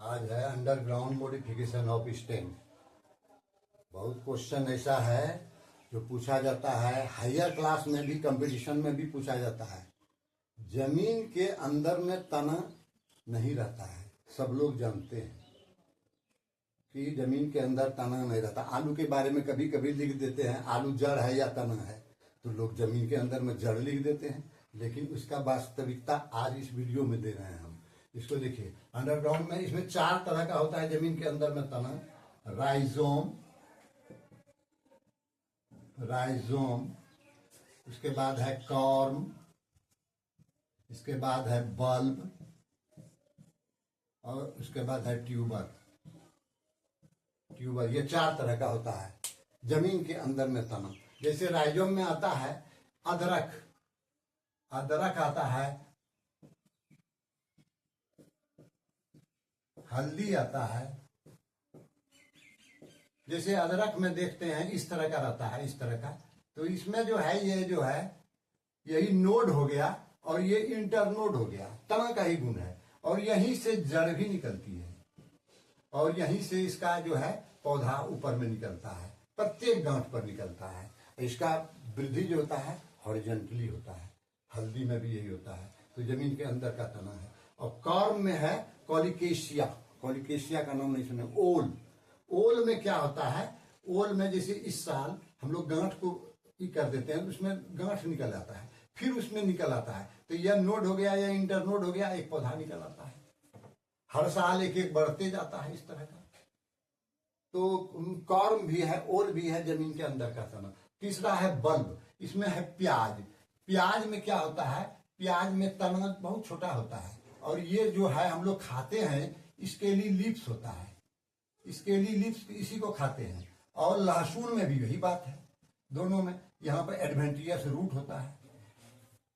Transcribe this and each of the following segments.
आज है underground modification of stem. बहुत क्वेश्चन ऐसा है जो पूछा जाता है, हायर क्लास में भी, कंपटीशन में भी पूछा जाता है। जमीन के अंदर में तना नहीं रहता है, सब लोग जानते हैं कि जमीन के अंदर तना नहीं रहता। आलू के बारे में कभी कभी लिख देते हैं आलू जड़ है या तना है, तो लोग जमीन के अंदर में जड़ लिख देते हैं, लेकिन उसका वास्तविकता आज इस वीडियो में दे रहे हैं हम। इसको देखिए, अंडरग्राउंड में इसमें 4 तरह का होता है जमीन के अंदर में तना। राइजोम, उसके बाद है कॉर्म, इसके बाद है बल्ब और उसके बाद है ट्यूबर। ये 4 तरह का होता है जमीन के अंदर में तना। जैसे राइजोम में आता है अदरक आता है, हल्दी आता है। जैसे अदरक में देखते हैं इस तरह का रहता है, इस तरह का। तो इसमें जो है यही नोड हो गया और ये इंटरनोड हो गया, तना का ही गुण है। और यहीं से जड़ भी निकलती है और यहीं से इसका जो है पौधा ऊपर में निकलता है, प्रत्येक गांठ पर निकलता है। इसका वृद्धि जो होता है हॉरिजॉन्टली होता है। हल्दी में भी यही होता है। तो जमीन के अंदर का तना है। और कॉर्म में है कॉलिकेशिया का नाम नहीं सुने। ओल में क्या होता है, ओल में जैसे इस साल हम लोग गांठ को कर देते हैं, उसमें गांठ निकल आता है, फिर उसमें निकल आता है। तो यह नोड हो गया या इंटरनोड हो गया, एक पौधा निकल आता है। हर साल एक एक बढ़ते जाता है इस तरह का। तो कॉर्म भी है, ओल भी है जमीन के अंदर का तना। तीसरा है बल्ब, इसमें है प्याज में क्या होता है, प्याज में तना बहुत छोटा होता है और ये जो है हम लोग खाते हैं, इसके लिए लिप्स होता है, इसके लिए लिप्स इसी को खाते हैं। और लहसुन में भी यही बात है, दोनों में यहाँ पर एडवेंटियस रूट होता है।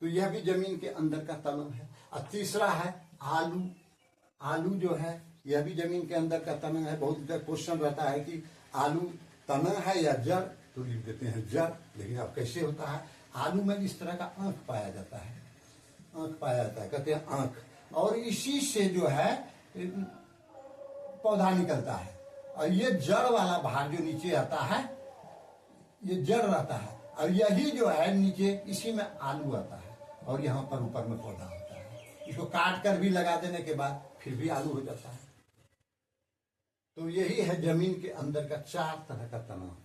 तो यह भी जमीन के अंदर का तना है। और तीसरा है आलू जो है यह भी जमीन के अंदर का तना है। बहुत क्वेश्चन रहता है कि आलू तना है या जड़, तो लिख देते हैं जड़, लेकिन अब कैसे होता है। आलू में इस तरह का आंख पाया जाता है, कहते हैं आंख। और इसी से जो है पौधा निकलता है। और ये जड़ वाला भाग जो नीचे आता है, ये जड़ रहता है। और यही जो है नीचे, इसी में आलू आता है और यहाँ पर ऊपर में पौधा होता है। इसको काट कर भी लगा देने के बाद फिर भी आलू हो जाता है। तो यही है जमीन के अंदर का 4 तरह का तना।